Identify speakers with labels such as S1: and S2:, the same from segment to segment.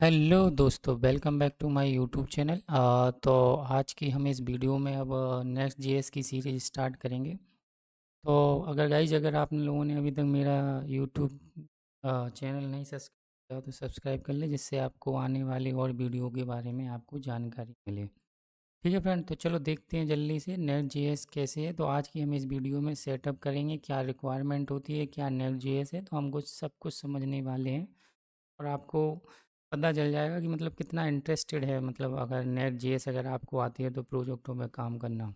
S1: Hello दोस्तों, welcome back to my YouTube channel. तो आज की हम इस वीडियो में अब नेक्स्ट जेएस की सीरीज स्टार्ट करेंगे। तो अगर आप लोगों ने अभी तक मेरा यूट्यूब चैनल नहीं सब्सक्राइब किया तो सब्सक्राइब कर ले, जिससे आपको आने वाली और वीडियो के बारे में आपको जानकारी मिले। ठीक है फ्रेंड, तो चलो देखते हैं जल्दी से नेक्स्ट जेएस कैसे है। तो आज की हम इस वीडियो में सेटअप करेंगे, क्या रिक्वायरमेंट होती है, क्या नेक्स्ट जेएस है, तो हम कुछ सब कुछ समझने वाले हैं। और आपको पता चल जाएगा कि मतलब कितना इंटरेस्टेड है, मतलब अगर नेट जेएस अगर आपको आती है तो प्रोजेक्टों में काम करना।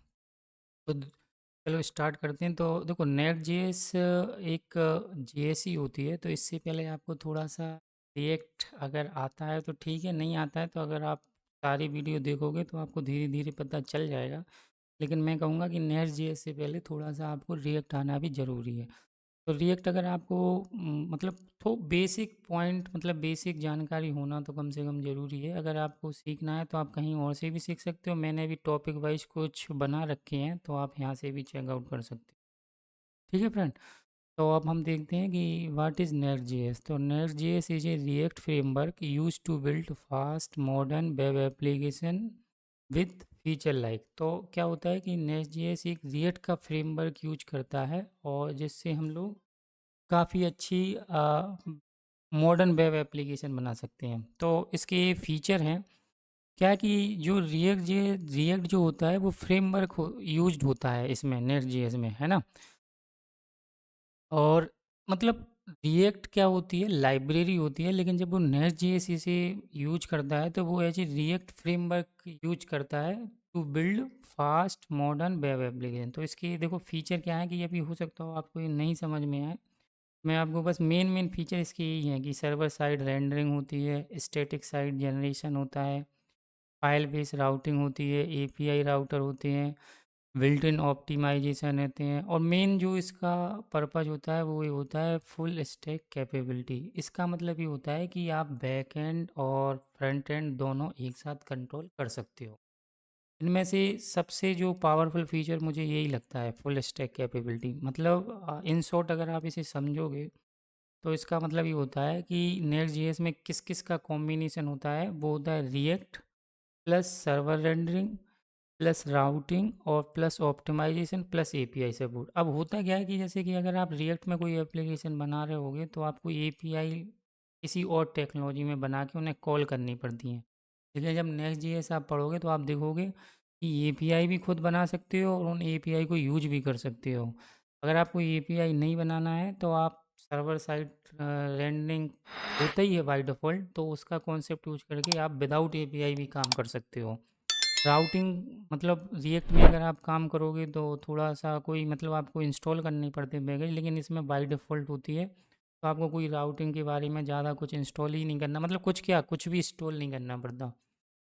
S1: तो चलो स्टार्ट करते हैं। तो देखो, नेट जेएस एक जेएस ही होती है। तो इससे पहले आपको थोड़ा सा रिएक्ट अगर आता है तो ठीक है, नहीं आता है तो अगर आप सारी वीडियो देखोगे तो आपको धीरे धीरे पता चल जाएगा। लेकिन मैं कहूँगा कि नेट जेएस से पहले थोड़ा सा आपको रिएक्ट आना भी ज़रूरी है। तो रिएक्ट अगर आपको मतलब तो बेसिक पॉइंट, मतलब बेसिक जानकारी होना तो कम से कम ज़रूरी है। अगर आपको सीखना है तो आप कहीं और से भी सीख सकते हो। मैंने भी टॉपिक वाइज कुछ बना रखे हैं, तो आप यहाँ से भी चेकआउट कर सकते हो। ठीक है फ्रेंड। तो अब हम देखते हैं कि व्हाट इज़ नेट जेएस। तो Next JS is a React framework use to build fast modern web application with feature like. तो क्या होता है कि नेट जेएस एक रिएक्ट का फ्रेमवर्क यूज करता है, और जिससे हम लोग काफ़ी अच्छी मॉडर्न वेब एप्लीकेशन बना सकते हैं। तो इसके ये फीचर हैं क्या है कि जो रिएक्ट जो होता है वो फ्रेमवर्क यूज्ड होता है इसमें, नेट जेएस में, है ना। और मतलब रिएक्ट क्या होती है, लाइब्रेरी होती है, लेकिन जब वो नेट जेएस इसे यूज करता है तो वो ऐसे रिएक्ट फ्रेमवर्क यूज करता है to build fast modern web application. तो इसके देखो फीचर क्या है, कि ये भी हो सकता हो आपको ये नहीं समझ में आए। मैं आपको बस मेन मेन फीचर इसके यही हैं कि सर्वर साइड रेंडरिंग होती है, स्टैटिक साइड जनरेशन होता है, फाइल बेस राउटिंग होती है, एपीआई राउटर होते हैं, बिल्ट इन ऑप्टिमाइजेशन रहते हैं, और मेन जो इसका पर्पज होता है वो ये होता है फुल स्टैक कैपेबिलिटी। इसका मतलब ये होता है कि आप बैक एंड और फ्रंट एंड दोनों एक साथ कंट्रोल कर सकते हो। इनमें से सबसे जो पावरफुल फीचर मुझे यही लगता है, फुल स्टैक कैपेबिलिटी। मतलब इन शॉर्ट अगर आप इसे समझोगे तो इसका मतलब ये होता है कि नेक्स्ट जेएस में किस किस का कॉम्बिनेशन होता है। वो होता है react plus server rendering plus routing और plus optimization plus API support. अब होता क्या है कि जैसे कि अगर आप रिएक्ट में कोई एप्लीकेशन बना रहे होगे तो आपको एपीआई किसी और टेक्नोलॉजी में बना के उन्हें कॉल करनी पड़ती हैं। लेकिन जब नेक्स्ट जेएस आप पढ़ोगे तो आप देखोगे कि एपीआई भी खुद बना सकते हो और उन एपीआई को यूज भी कर सकते हो। अगर आपको एपीआई नहीं बनाना है तो आप सर्वर साइड रेंडरिंग होता ही है बाय डिफ़ॉल्ट, तो उसका कॉन्सेप्ट यूज करके आप विदाउट एपीआई भी काम कर सकते हो। राउटिंग मतलब रिएक्ट में अगर आप काम करोगे तो थोड़ा सा कोई मतलब आपको इंस्टॉल करनी पड़ती है पैकेज, लेकिन इसमें बाय डिफ़ॉल्ट होती है। तो आपको कोई राउटिंग के बारे में ज़्यादा कुछ इंस्टॉल ही नहीं करना, मतलब कुछ क्या, कुछ भी इंस्टॉल नहीं करना पड़ता।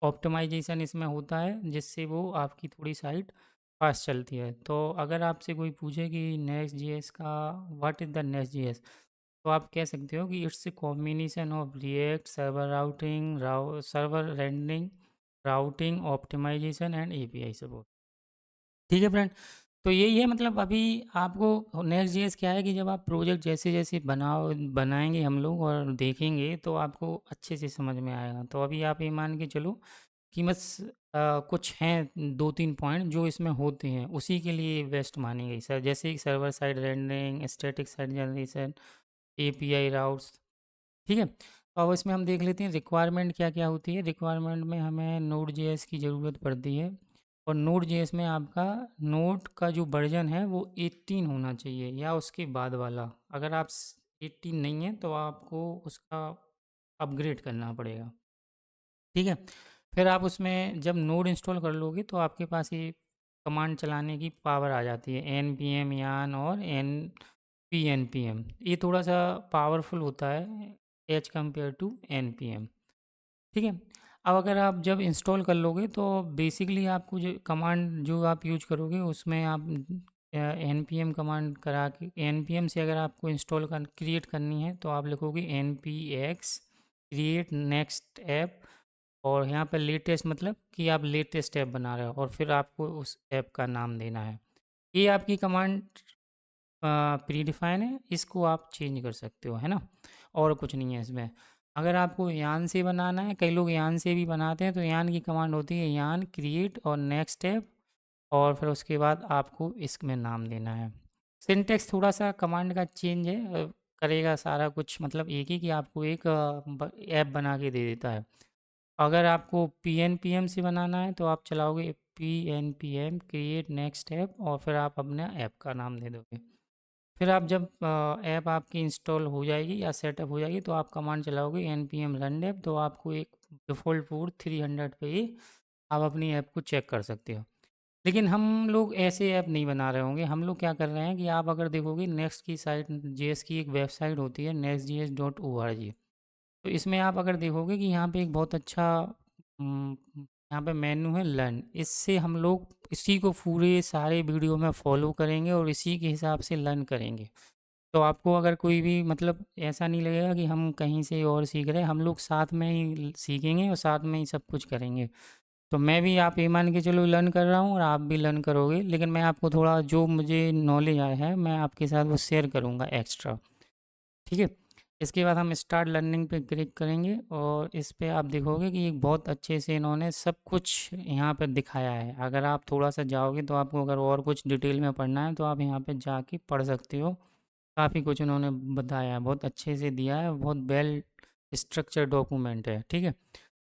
S1: ऑप्टिमाइजेशन इसमें होता है जिससे वो आपकी थोड़ी साइट फास्ट चलती है। तो अगर आपसे कोई पूछे कि नेक्स्ट जेएस का what is the Next JS, तो आप कह सकते हो कि it's a combination of React server routing server rendering routing optimization and API support. ठीक है फ्रेंड। तो यही है, मतलब अभी आपको नेक्स्ट जेएस क्या है कि जब आप प्रोजेक्ट जैसे जैसे बनाएंगे हम लोग और देखेंगे तो आपको अच्छे से समझ में आएगा। तो अभी आप ये मान के चलो कि बस कुछ हैं दो तीन पॉइंट जो इसमें होते हैं, उसी के लिए बेस्ट मानी गई सर, जैसे कि server side rendering, static side generation, API routes. ठीक है। तो अब इसमें हम देख लेते हैं रिक्वायरमेंट क्या क्या होती है। रिक्वायरमेंट में हमें नोड जेएस की ज़रूरत पड़ती है, और नोड जेएस में आपका नोड का जो वर्जन है वो 18 होना चाहिए या उसके बाद वाला। अगर आप 18 नहीं है तो आपको उसका अपग्रेड करना पड़ेगा। ठीक है। फिर आप उसमें जब नोड इंस्टॉल कर लोगे तो आपके पास ये कमांड चलाने की पावर आ जाती है, एन पी एम यान और एन पी एम। ये थोड़ा सा पावरफुल होता है as compare to N P M. ठीक है। अब अगर आप जब इंस्टॉल कर लोगे तो बेसिकली आपको जो कमांड जो आप यूज करोगे उसमें आप एन पी एम कमांड करा के, एन पी एम से अगर आपको इंस्टॉल कर क्रिएट करनी है तो आप लिखोगे N P X create Next app, और यहाँ पे लेटेस्ट मतलब कि आप लेटेस्ट ऐप बना रहे हो, और फिर आपको उस ऐप का नाम देना है। ये आपकी कमांड प्री डिफाइन है, इसको आप चेंज कर सकते हो, है ना। और कुछ नहीं है इसमें। अगर आपको यान से बनाना है, कई लोग यान से भी बनाते हैं, तो यान की कमांड होती है यान क्रिएट और नेक्स्ट स्टेप, और फिर उसके बाद आपको इसमें नाम देना है। सिंटेक्स थोड़ा सा कमांड का चेंज है, करेगा सारा कुछ मतलब एक ही, कि आपको एक ऐप बना के दे देता है। अगर आपको पी एन पी एम से बनाना है तो आप चलाओगे P N P M create Next step, और फिर आप अपने ऐप का नाम दे दोगे। फिर आप जब ऐप आपकी इंस्टॉल हो जाएगी या सेटअप हो जाएगी तो आप कमांड चलाओगे N P M run app, तो आपको एक डिफ़ॉल्ट पोर्ट 300 पे ही आप अपनी ऐप को चेक कर सकते हो। लेकिन हम लोग ऐसे ऐप नहीं बना रहे होंगे, हम लोग क्या कर रहे हैं कि आप अगर देखोगे नेक्स्ट की साइट जेएस की एक वेबसाइट होती है next.js.org। तो इसमें आप अगर देखोगे कि यहाँ पे एक बहुत अच्छा यहाँ पे मेन्यू है लर्न, इससे हम लोग इसी को पूरे सारे वीडियो में फॉलो करेंगे और इसी के हिसाब से लर्न करेंगे। तो आपको अगर कोई भी मतलब ऐसा नहीं लगेगा कि हम कहीं से और सीख रहे हैं, हम लोग साथ में ही सीखेंगे और साथ में ही सब कुछ करेंगे। तो मैं भी, आप ये मान के चलो, लर्न कर रहा हूँ और आप भी लर्न करोगे, लेकिन मैं आपको थोड़ा जो मुझे नॉलेज आया है मैं आपके साथ वो शेयर करूँगा एक्स्ट्रा। ठीक है। इसके बाद हम स्टार्ट लर्निंग पे क्लिक करेंगे और इस पे आप देखोगे कि एक बहुत अच्छे से इन्होंने सब कुछ यहाँ पे दिखाया है। अगर आप थोड़ा सा जाओगे तो आपको अगर और कुछ डिटेल में पढ़ना है तो आप यहाँ पे जाके पढ़ सकते हो। काफ़ी कुछ उन्होंने बताया है, बहुत अच्छे से दिया है, बहुत वेल स्ट्रक्चर डॉक्यूमेंट है। ठीक है।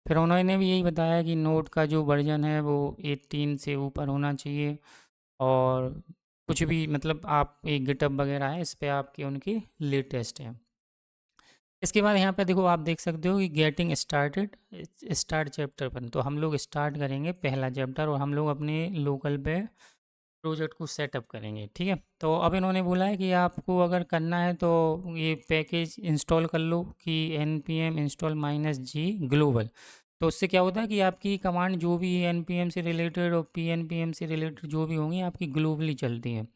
S1: फिर उन्होंने भी यही बताया कि नोट का जो वर्जन है वो 18 से ऊपर होना चाहिए, और कुछ भी मतलब आप एक गिटअप वगैरह है इस पे आपके उनकी लेटेस्ट है। इसके बाद यहाँ पे देखो, आप देख सकते हो कि गेटिंग स्टार्टेड स्टार्ट चैप्टर पर, तो हम लोग स्टार्ट करेंगे पहला चैप्टर और हम लोग अपने लोकल पे प्रोजेक्ट को सेटअप करेंगे। ठीक है। तो अब इन्होंने बोला है कि आपको अगर करना है तो ये पैकेज इंस्टॉल कर लो कि N P M install -g global. तो उससे क्या होता है कि आपकी कमांड जो भी एन पी एम से रिलेटेड और पी एन पी एम से रिलेटेड जो भी होंगी आपकी ग्लोबली चलती हैं।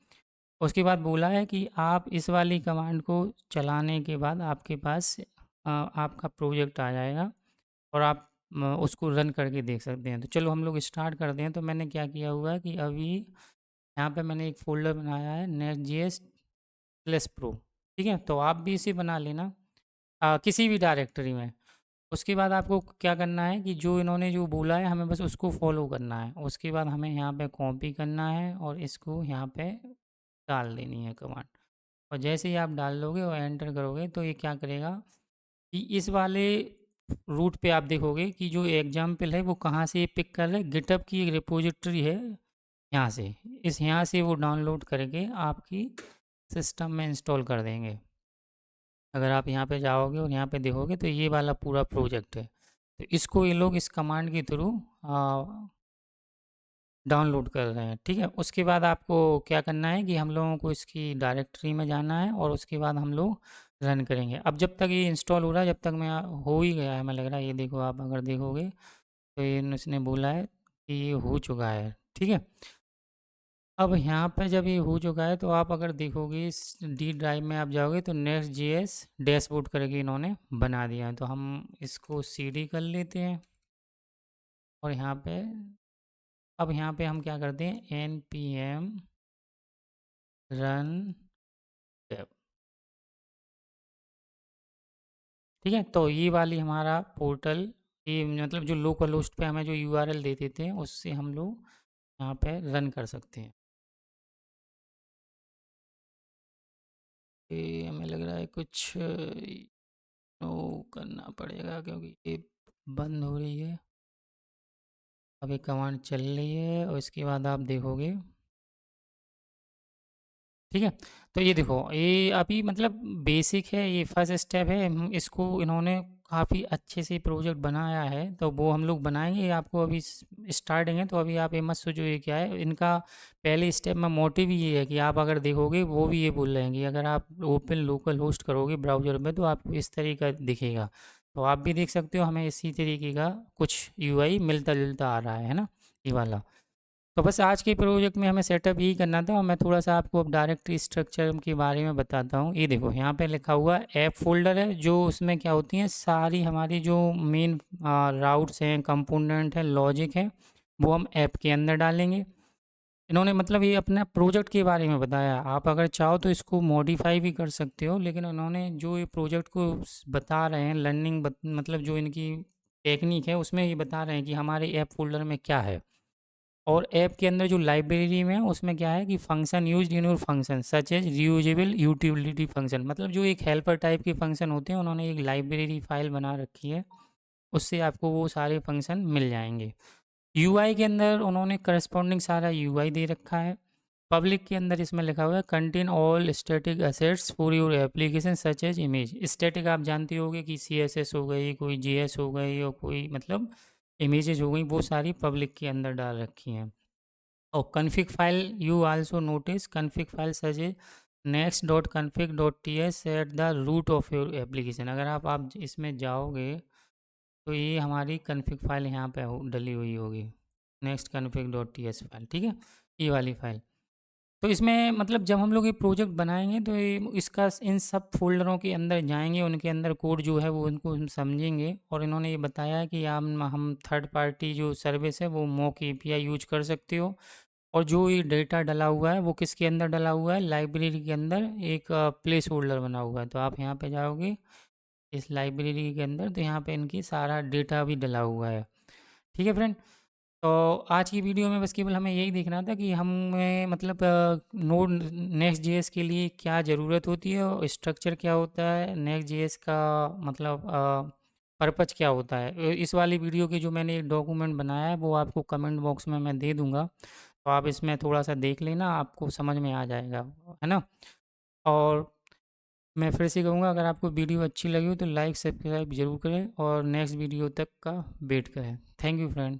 S1: उसके बाद बोला है कि आप इस वाली कमांड को चलाने के बाद आपके पास आपका प्रोजेक्ट आ जाएगा और आप उसको रन करके देख सकते हैं। तो चलो हम लोग स्टार्ट करते हैं। तो मैंने क्या किया हुआ है कि अभी यहाँ पे मैंने एक फ़ोल्डर बनाया है नेस्ट.js प्लस प्रो। ठीक है, तो आप भी इसे बना लेना किसी भी डायरेक्टरी में। उसके बाद आपको क्या करना है कि जो इन्होंने जो बोला है हमें बस उसको फॉलो करना है। उसके बाद हमें यहाँ पे कॉपी करना है और इसको यहाँ पे डाल देनी है कमांड। और जैसे ही आप डाल दोगे और एंटर करोगे तो ये क्या करेगा कि इस वाले रूट पे आप देखोगे कि जो एग्जाम्पल है वो कहाँ से पिक कर रहा है, गिटहब की एक रिपोजिटरी है यहाँ से, यहाँ से वो डाउनलोड करके आपकी सिस्टम में इंस्टॉल कर देंगे। अगर आप यहाँ पे जाओगे और यहाँ पे देखोगे तो ये वाला पूरा प्रोजेक्ट है। तो इसको ये लोग इस कमांड के थ्रू डाउनलोड कर रहे हैं। ठीक है। उसके बाद आपको क्या करना है कि हम लोगों को इसकी डायरेक्टरी में जाना है और उसके बाद हम लोग रन करेंगे। अब जब तक ये इंस्टॉल हो रहा है, जब तक मैं हो ही गया है हमें लग रहा है, ये देखो आप अगर देखोगे तो ये इसने बोला है कि ये हो चुका है। ठीक है। अब यहाँ पे जब ये हो चुका है तो आप अगर देखोगे इस डी ड्राइव में आप जाओगे तो नेक्स्ट जेएस डैशबोर्ड करके इन्होंने बना दिया है। तो हम इसको सीडी कर लेते हैं और यहाँ पे अब यहाँ पे हम क्या करते हैं N P M run dev. ठीक है। तो ये वाली हमारा पोर्टल, ये मतलब जो लोकल होस्ट पे हमें जो यूआरएल दे देते हैं उससे हम लोग यहाँ पे रन कर सकते हैं। ये हमें लग रहा है कुछ नो करना पड़ेगा क्योंकि ये बंद हो रही है। अभी कमांड चल रही है और इसके बाद आप देखोगे। ठीक है। तो ये देखो, ये अभी मतलब बेसिक है, ये फर्स्ट स्टेप है। इसको इन्होंने काफ़ी अच्छे से प्रोजेक्ट बनाया है तो वो हम लोग बनाएंगे। आपको अभी स्टार्टिंग है तो अभी आप ये मत सोचो ये क्या है। इनका पहले स्टेप में मोटिव ये है कि आप अगर देखोगे वो भी ये बोल रहे हैं कि अगर आप ओपन लोकल होस्ट करोगे ब्राउज़र में तो आपको इस तरीका दिखेगा। तो आप भी देख सकते हो हमें इसी तरीके का कुछ यूआई मिलता जुलता आ रहा है ना, ये वाला। तो बस आज के प्रोजेक्ट में हमें सेटअप यही करना था और मैं थोड़ा सा आपको अब डायरेक्टरी स्ट्रक्चर के बारे में बताता हूँ। ये देखो यहाँ पे लिखा हुआ ऐप फोल्डर है, जो उसमें क्या होती हैं सारी हमारी जो मेन राउट्स हैं, कंपोनेंट हैं, लॉजिक है, वो हम ऐप के अंदर डालेंगे। इन्होंने मतलब ये अपना प्रोजेक्ट के बारे में बताया। आप अगर चाहो तो इसको मॉडिफाई भी कर सकते हो, लेकिन उन्होंने जो ये प्रोजेक्ट को बता रहे हैं, लर्निंग मतलब जो इनकी टेक्निक है उसमें ये बता रहे हैं कि हमारे ऐप फोल्डर में क्या है। और ऐप के अंदर जो लाइब्रेरी में है उसमें क्या है कि function used in your function such as reusable utility function, मतलब जो एक हेल्पर टाइप के फंक्शन होते हैं उन्होंने एक लाइब्रेरी फाइल बना रखी है, उससे आपको वो सारे फंक्शन मिल जाएंगे। यूआई के अंदर उन्होंने करस्पॉन्डिंग सारा यूआई दे रखा है। पब्लिक के अंदर इसमें लिखा हुआ है contain all static assets for your application such as image. Static आप जानते होगे कि सीएसएस हो गई, कोई जीएस हो गई, और कोई मतलब इमेजेस हो गई, वो सारी पब्लिक के अंदर डाल रखी हैं। और config file you also notice config file such as Next dot config dot T S at the root of your application. अगर आप इसमें जाओगे तो ये हमारी कन्फिग फाइल यहाँ पे डली हुई होगी, next config dot T S file, ठीक है, ये वाली फाइल। तो इसमें मतलब जब हम लोग ये प्रोजेक्ट बनाएंगे तो ये इसका इन सब फ़ोल्डरों के अंदर जाएंगे, उनके अंदर कोड जो है वो उनको हम समझेंगे। और इन्होंने ये बताया है कि हम थर्ड पार्टी जो सर्विस है वो मॉक एपीआई यूज कर सकते हो। और जो ये डेटा डला हुआ है वो किसके अंदर डला हुआ है, लाइब्रेरी के अंदर एक प्लेस होल्डर बना हुआ है। तो आप यहाँ पे जाओगे इस लाइब्रेरी के अंदर, तो यहाँ पे इनकी सारा डेटा भी डला हुआ है। ठीक है फ्रेंड। तो आज की वीडियो में बस केवल हमें यही देखना था कि हमें मतलब नोड नेक्स्ट जेएस के लिए क्या ज़रूरत होती है और स्ट्रक्चर क्या होता है, नेक्स्ट जेएस का मतलब पर्पज क्या होता है। इस वाली वीडियो के जो मैंने एक डॉक्यूमेंट बनाया है वो आपको कमेंट बॉक्स में मैं दे दूंगा, तो आप इसमें थोड़ा सा देख लेना, आपको समझ में आ जाएगा, है ना। और मैं फिर से कहूँगा, अगर आपको वीडियो अच्छी लगी हो तो लाइक सब्सक्राइब जरूर करें और नेक्स्ट वीडियो तक का वेट करें। Thank you friend.